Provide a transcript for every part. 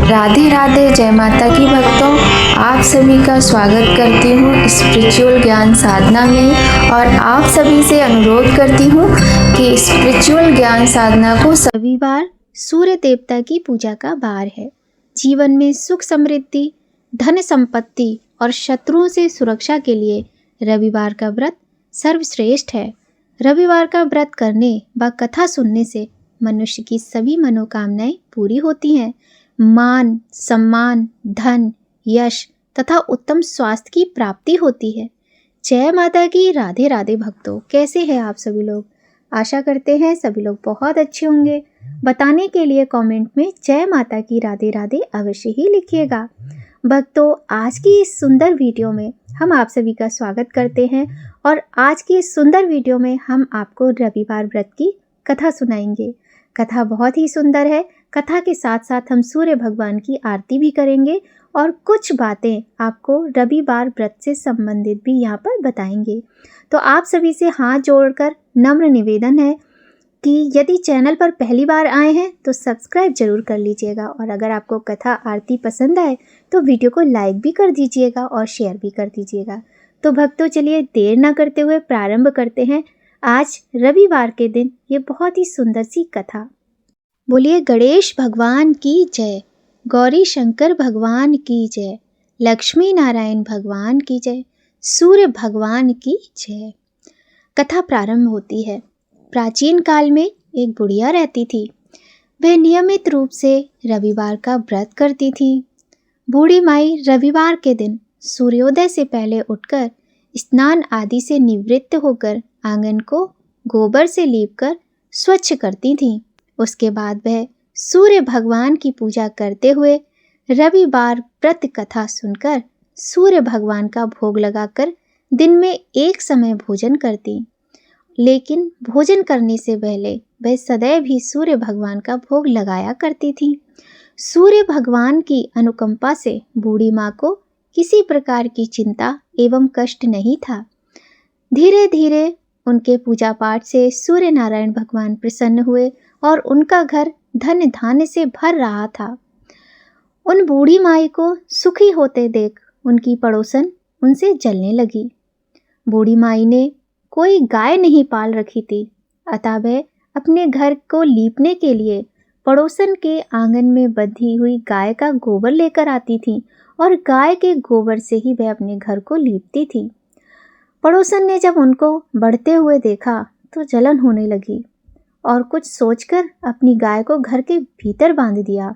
राधे राधे, जय माता की भक्तों। आप सभी का स्वागत करती हूँ स्पिरिचुअल ज्ञान साधना में और आप सभी से अनुरोध करती हूँ कि स्पिरिचुअल ज्ञान साधना को रविवार सूर्य देवता की पूजा का वार है। जीवन में सुख समृद्धि, धन संपत्ति और शत्रुओं से सुरक्षा के लिए रविवार का व्रत सर्वश्रेष्ठ है। रविवार का व्रत करने व कथा सुनने से मनुष्य की सभी मनोकामनाएं पूरी होती हैं। मान, सम्मान, धन, यश तथा उत्तम स्वास्थ्य की प्राप्ति होती है। जय माता की। राधे राधे भक्तों, कैसे हैं आप सभी लोग? आशा करते हैं सभी लोग बहुत अच्छे होंगे। बताने के लिए कमेंट में जय माता की राधे राधे अवश्य ही लिखिएगा। भक्तों, आज की इस सुंदर वीडियो में हम आप सभी का स्वागत करते हैं और आज की इस सुंदर वीडियो में हम आपको रविवार व्रत की कथा सुनाएंगे। कथा बहुत ही सुंदर है। कथा के साथ साथ हम सूर्य भगवान की आरती भी करेंगे और कुछ बातें आपको रविवार व्रत से संबंधित भी यहाँ पर बताएंगे। तो आप सभी से हाथ जोड़कर नम्र निवेदन है कि यदि चैनल पर पहली बार आए हैं तो सब्सक्राइब जरूर कर लीजिएगा और अगर आपको कथा आरती पसंद आए तो वीडियो को लाइक भी कर दीजिएगा और शेयर भी कर दीजिएगा। तो भक्तों, चलिए देर ना करते हुए प्रारंभ करते हैं आज रविवार के दिन ये बहुत ही सुंदर सी कथा। बोलिए गणेश भगवान की जय, गौरी शंकर भगवान की जय, लक्ष्मी नारायण भगवान की जय, सूर्य भगवान की जय। कथा प्रारंभ होती है। प्राचीन काल में एक बुढ़िया रहती थी। वह नियमित रूप से रविवार का व्रत करती थी। बूढ़ी माई रविवार के दिन सूर्योदय से पहले उठकर स्नान आदि से निवृत्त होकर आंगन को गोबर से लीपकर स्वच्छ करती थीं। उसके बाद वह सूर्य भगवान की पूजा करते हुए रविवार व्रत कथा सुनकर सूर्य भगवान का भोग लगाकर दिन में एक समय भोजन करती। लेकिन भोजन करने से पहले वह सदैव ही सूर्य भगवान का भोग लगाया करती थी। सूर्य भगवान की अनुकंपा से बूढ़ी माँ को किसी प्रकार की चिंता एवं कष्ट नहीं था। धीरे धीरे उनके पूजा पाठ से सूर्य नारायण भगवान प्रसन्न हुए और उनका घर धन धान्य से भर रहा था। उन बूढ़ी माई को सुखी होते देख उनकी पड़ोसन उनसे जलने लगी। बूढ़ी माई ने कोई गाय नहीं पाल रखी थी, अतः वह अपने घर को लीपने के लिए पड़ोसन के आंगन में बंधी हुई गाय का गोबर लेकर आती थी और गाय के गोबर से ही वह अपने घर को लीपती थी। पड़ोसन ने जब उनको बढ़ते हुए देखा तो जलन होने लगी और कुछ सोचकर अपनी गाय को घर के भीतर बांध दिया।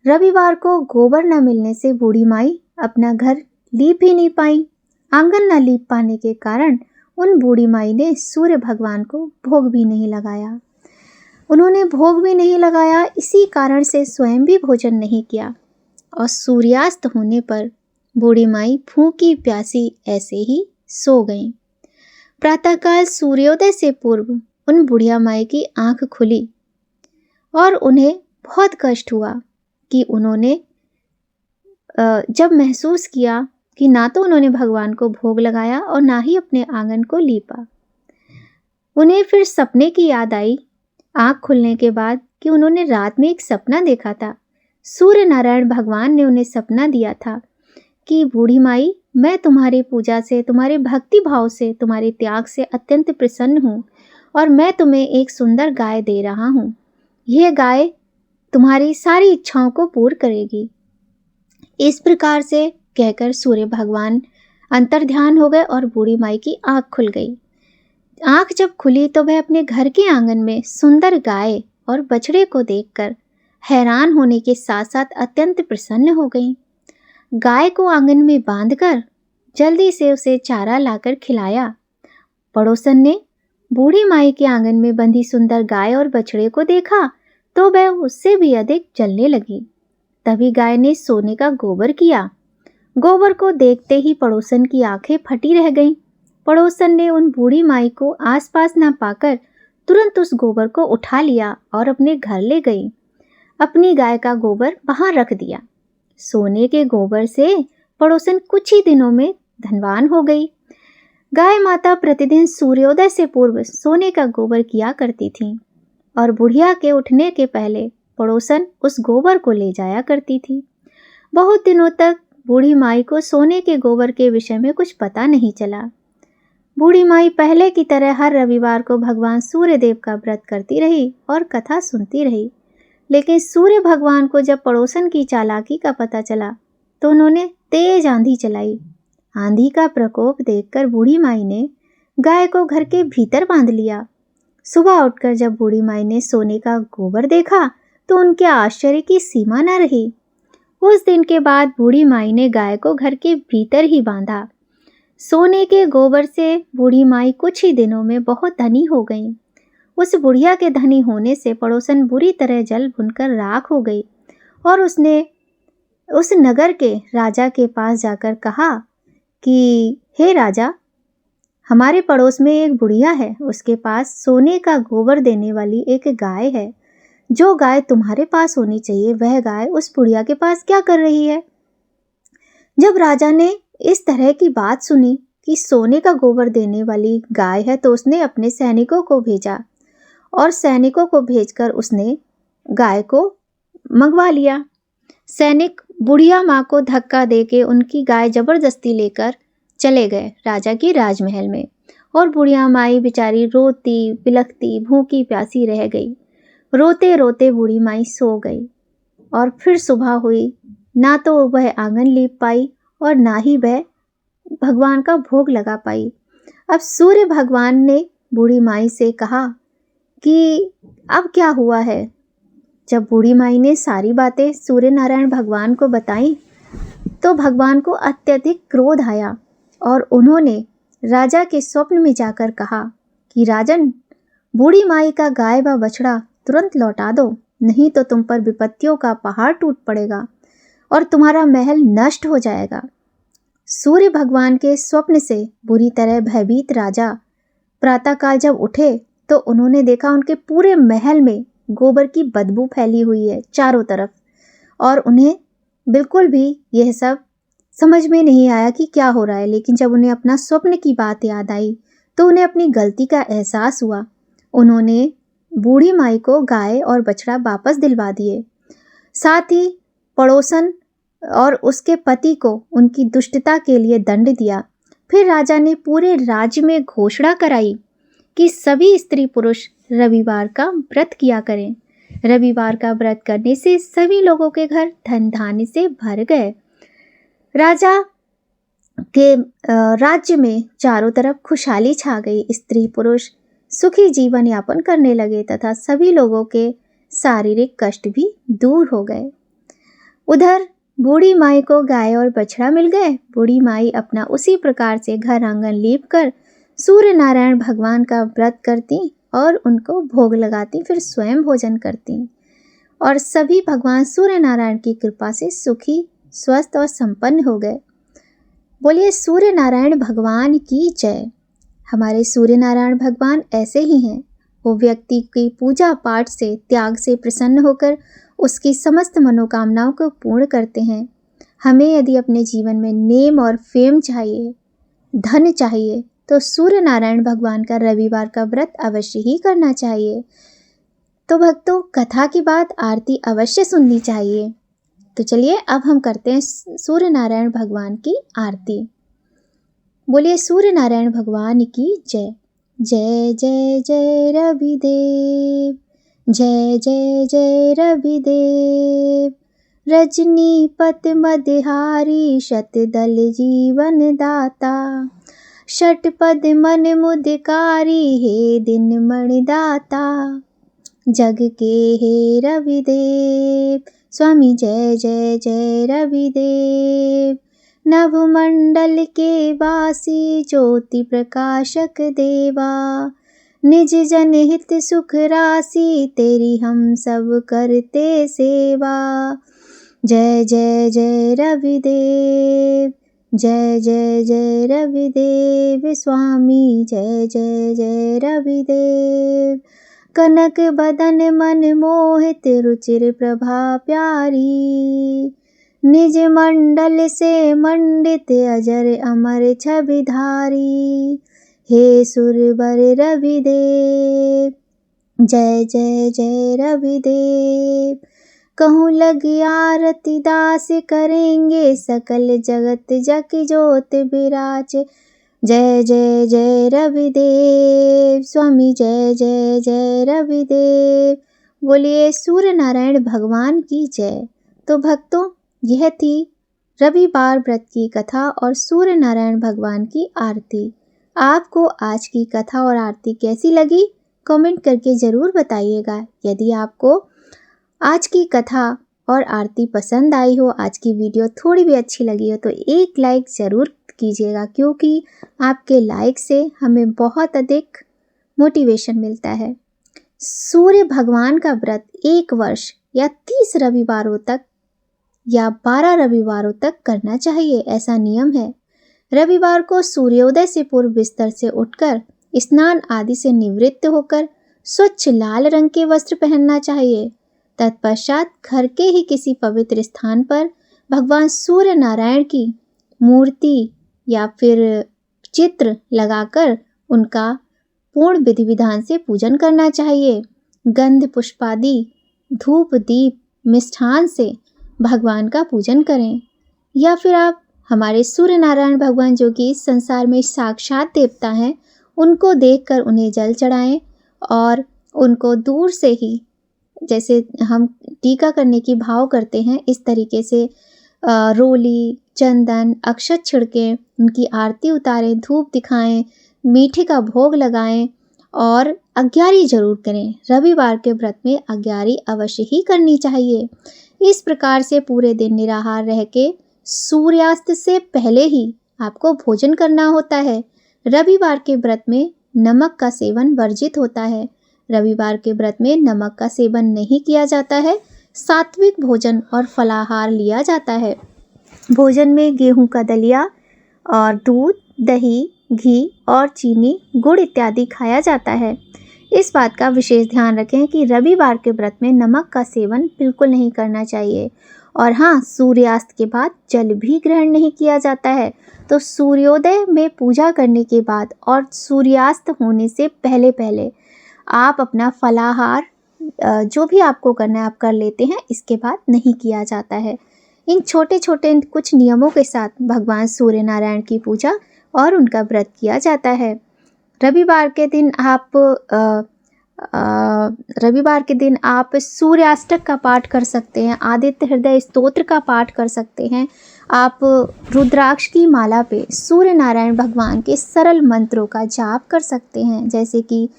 रविवार को गोबर न मिलने से बूढ़ी माई अपना घर लीप ही नहीं पाई। आंगन न लीप पाने के कारण उन बूढ़ी माई ने सूर्य भगवान को भोग भी नहीं लगाया। उन्होंने भोग भी नहीं लगाया, इसी कारण से स्वयं भी भोजन नहीं किया और सूर्यास्त होने पर बूढ़ी माई भूखी प्यासी ऐसे ही सो गईं। प्रातःकाल सूर्योदय से पूर्व उन बुढ़िया माई की आंख खुली और उन्हें बहुत कष्ट हुआ कि उन्होंने जब महसूस किया कि ना तो उन्होंने भगवान को भोग लगाया और ना ही अपने आंगन को लीपा। उन्हें फिर सपने की याद आई आंख खुलने के बाद कि उन्होंने रात में एक सपना देखा था। सूर्य नारायण भगवान ने उन्हें सपना दिया था कि बूढ़ी माई, मैं तुम्हारी पूजा से, तुम्हारे भक्ति भाव से, तुम्हारे त्याग से अत्यंत प्रसन्न हूँ और मैं तुम्हें एक सुंदर गाय दे रहा हूँ। यह गाय तुम्हारी सारी इच्छाओं को पूर्ण करेगी। इस प्रकार से कहकर सूर्य भगवान अंतर्ध्यान हो गए और बूढ़ी माई की आंख खुल गई। आंख जब खुली तो वह अपने घर के आंगन में सुंदर गाय और बछड़े को देखकर हैरान होने के साथ साथ अत्यंत प्रसन्न हो गई। गाय को आंगन में बांधकर जल्दी से उसे चारा लाकर खिलाया। पड़ोसन ने बूढ़ी माई के आंगन में बंधी सुंदर गाय और बछड़े को देखा तो वह उससे भी अधिक जलने लगी। तभी गाय ने सोने का गोबर किया। गोबर को देखते ही पड़ोसन की आंखें फटी रह गईं। पड़ोसन ने उन बूढ़ी माई को आसपास न पाकर तुरंत उस गोबर को उठा लिया और अपने घर ले गई। अपनी गाय का गोबर वहां रख दिया। सोने के गोबर से पड़ोसन कुछ ही दिनों में धनवान हो गई। गाय माता प्रतिदिन सूर्योदय से पूर्व सोने का गोबर किया करती थी और बुढ़िया के उठने के पहले पड़ोसन उस गोबर को ले जाया करती थी। बहुत दिनों तक बूढ़ी माई को सोने के गोबर के विषय में कुछ पता नहीं चला। बूढ़ी माई पहले की तरह हर रविवार को भगवान सूर्य देव का व्रत करती रही और कथा सुनती रही। लेकिन सूर्य भगवान को जब पड़ोसन की चालाकी का पता चला तो उन्होंने तेज आंधी चलाई। आंधी का प्रकोप देखकर बूढ़ी माई ने गाय को घर के भीतर बांध लिया। सुबह उठकर जब बूढ़ी माई ने सोने का गोबर देखा तो उनके आश्चर्य की सीमा न रही। उस दिन के बाद बूढ़ी माई ने गाय को घर के भीतर ही बांधा। सोने के गोबर से बूढ़ी माई कुछ ही दिनों में बहुत धनी हो गई। उस बुढ़िया के धनी होने से पड़ोसन बुरी तरह जल भुनकर राख हो गई और उसने उस नगर के राजा के पास जाकर कहा कि हे राजा, हमारे पड़ोस में एक बुढ़िया है, उसके पास सोने का गोबर देने वाली एक गाय है। जो गाय तुम्हारे पास होनी चाहिए वह गाय उस बुढ़िया के पास क्या कर रही है? जब राजा ने इस तरह की बात सुनी कि सोने का गोबर देने वाली गाय है तो उसने अपने सैनिकों को भेजा और सैनिकों को भेजकर उसने गाय को मंगवा लिया। सैनिक बुढ़िया माँ को धक्का देके उनकी गाय जबरदस्ती लेकर चले गए राजा की राजमहल में और बुढ़िया माई बेचारी रोती बिलखती भूखी प्यासी रह गई। रोते रोते बूढ़ी माई सो गई और फिर सुबह हुई। ना तो वह आंगन लीप पाई और ना ही वह भगवान का भोग लगा पाई। अब सूर्य भगवान ने बूढ़ी माई से कहा कि अब क्या हुआ है। जब बूढ़ी माई ने सारी बातें सूर्य नारायण भगवान को बताई तो भगवान को अत्यधिक क्रोध आया और उन्होंने राजा के स्वप्न में जाकर कहा कि राजन, बूढ़ी माई का गाय व बछड़ा तुरंत लौटा दो, नहीं तो तुम पर विपत्तियों का पहाड़ टूट पड़ेगा और तुम्हारा महल नष्ट हो जाएगा। सूर्य भगवान के स्वप्न से बुरी तरह भयभीत राजा प्रातःकाल जब उठे तो उन्होंने देखा उनके पूरे महल में गोबर की बदबू फैली हुई है चारों तरफ और उन्हें बिल्कुल भी यह सब समझ में नहीं आया कि क्या हो रहा है। लेकिन जब उन्हें अपना स्वप्न की बात याद आई तो उन्हें अपनी गलती का एहसास हुआ। उन्होंने बूढ़ी माई को गाय और बछड़ा वापस दिलवा दिए। साथ ही पड़ोसन और उसके पति को उनकी दुष्टता के लिए दंड दिया। फिर राजा ने पूरे राज्य में घोषणा कराई कि सभी स्त्री पुरुष रविवार का व्रत किया करें। रविवार का व्रत करने से सभी लोगों के घर धन धान्य से भर गए। राजा के राज्य में चारों तरफ खुशहाली छा गई। स्त्री पुरुष सुखी जीवन यापन करने लगे तथा सभी लोगों के शारीरिक कष्ट भी दूर हो गए। उधर बूढ़ी माई को गाय और बछड़ा मिल गए। बूढ़ी माई अपना उसी प्रकार से घर आंगन लीप कर सूर्य नारायण भगवान का व्रत करती और उनको भोग लगाती, फिर स्वयं भोजन करती और सभी भगवान सूर्य नारायण की कृपा से सुखी स्वस्थ और संपन्न हो गए। बोलिए सूर्य नारायण भगवान की जय। हमारे सूर्य नारायण भगवान ऐसे ही हैं। वो व्यक्ति की पूजा पाठ से त्याग से प्रसन्न होकर उसकी समस्त मनोकामनाओं को पूर्ण करते हैं। हमें यदि अपने जीवन में नेम और फेम चाहिए, धन चाहिए, तो सूर्य नारायण भगवान का रविवार का व्रत अवश्य ही करना चाहिए। तो भक्तों, कथा के बाद आरती अवश्य सुननी चाहिए। तो चलिए अब हम करते हैं सूर्य नारायण भगवान की आरती। बोलिए सूर्य नारायण भगवान की जय। जय जय जय रविदेव, जय जय जय रविदेव। रजनीपत मदहारी शतदल जीवन दाता। षटपद मन मुदकारी हे दिन मणिदाता। जग के हे रविदेव, स्वामी जय जय जय रविदेव। नभमंडल के वासी ज्योति प्रकाशक देवा। निज जन हित सुख राशि तेरी हम सब करते सेवा। जय जय जय रविदेव, जय जय जय रविदेव। स्वामी जय जय जय रविदेव। कनक बदन मन मोहित रुचिर प्रभा प्यारी। निज मंडल से मंडित अजर अमर छविधारी। हे सुरवर रविदेव, जय जय जय रविदेव। कहूँ लग आरती दास करेंगे, सकल जगत जग जोत बिराजे। जय जय जय रविदेव स्वामी, जय जय जय रविदेव। बोलिए सूर्य नारायण भगवान की जय। तो भक्तों, यह थी रविवार व्रत की कथा और सूर्य नारायण भगवान की आरती। आपको आज की कथा और आरती कैसी लगी, कमेंट करके ज़रूर बताइएगा। यदि आपको आज की कथा और आरती पसंद आई हो, आज की वीडियो थोड़ी भी अच्छी लगी हो, तो एक लाइक ज़रूर कीजिएगा, क्योंकि आपके लाइक से हमें बहुत अधिक मोटिवेशन मिलता है। सूर्य भगवान का व्रत 1 वर्ष या 30 रविवारों तक या 12 रविवारों तक करना चाहिए, ऐसा नियम है। रविवार को सूर्योदय से पूर्व बिस्तर से उठकर स्नान आदि से निवृत्त होकर स्वच्छ लाल रंग के वस्त्र पहनना चाहिए। तत्पश्चात घर के ही किसी पवित्र स्थान पर भगवान सूर्य नारायण की मूर्ति या फिर चित्र लगाकर उनका पूर्ण विधि विधान से पूजन करना चाहिए। गंध पुष्पादि धूप दीप मिष्ठान से भगवान का पूजन करें, या फिर आप हमारे सूर्य नारायण भगवान जो कि इस संसार में साक्षात देवता हैं, उनको देखकर उन्हें जल चढ़ाएं और उनको दूर से ही, जैसे हम टीका करने की भाव करते हैं, इस तरीके से रोली चंदन अक्षत छिड़के उनकी आरती उतारें, धूप दिखाएं, मीठे का भोग लगाएं और अग्यारी जरूर करें। रविवार के व्रत में अग्यारी अवश्य ही करनी चाहिए। इस प्रकार से पूरे दिन निराहार रह के सूर्यास्त से पहले ही आपको भोजन करना होता है। रविवार के व्रत में नमक का सेवन वर्जित होता है। रविवार के व्रत में नमक का सेवन नहीं किया जाता है। सात्विक भोजन और फलाहार लिया जाता है। भोजन में गेहूं का दलिया और दूध, दही, घी और चीनी, गुड़ इत्यादि खाया जाता है। इस बात का विशेष ध्यान रखें कि रविवार के व्रत में नमक का सेवन बिल्कुल नहीं करना चाहिए। और हाँ, सूर्यास्त के बाद जल भी ग्रहण नहीं किया जाता है। तो सूर्योदय में पूजा करने के बाद और सूर्यास्त होने से पहले पहले आप अपना फलाहार जो भी आपको करना है आप कर लेते हैं, इसके बाद नहीं किया जाता है। इन छोटे छोटे कुछ नियमों के साथ भगवान सूर्य नारायण की पूजा और उनका व्रत किया जाता है। रविवार के दिन आप सूर्याष्टक का पाठ कर सकते हैं, आदित्य हृदय स्तोत्र का पाठ कर सकते हैं। आप रुद्राक्ष की माला पे सूर्य नारायण भगवान के सरल मंत्रों का जाप कर सकते हैं, जैसे कि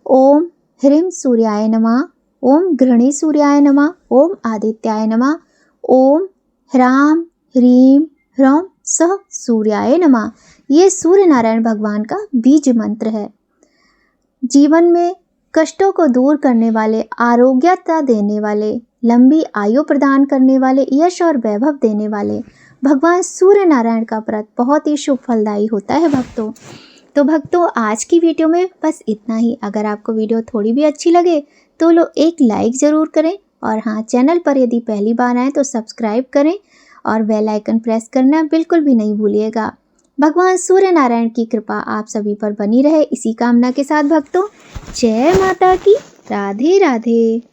ओम ह्रीं सूर्याय नमः, ओम घृणी सूर्याय नमः, ओम आदित्याय नमः, ओम ह्रां ह्रीं ह्रौं सः सूर्याय नमः। ये सूर्य नारायण भगवान का बीज मंत्र है। जीवन में कष्टों को दूर करने वाले, आरोग्यता देने वाले, लंबी आयु प्रदान करने वाले, यश और वैभव देने वाले भगवान सूर्य नारायण का व्रत बहुत ही शुभ फलदायी होता है भक्तों। तो भक्तों, आज की वीडियो में बस इतना ही। अगर आपको वीडियो थोड़ी भी अच्छी लगे तो एक लाइक ज़रूर करें, और हाँ, चैनल पर यदि पहली बार आए तो सब्सक्राइब करें और बेल आइकन प्रेस करना बिल्कुल भी नहीं भूलिएगा। भगवान सूर्य नारायण की कृपा आप सभी पर बनी रहे, इसी कामना के साथ भक्तों, जय माता की। राधे राधे।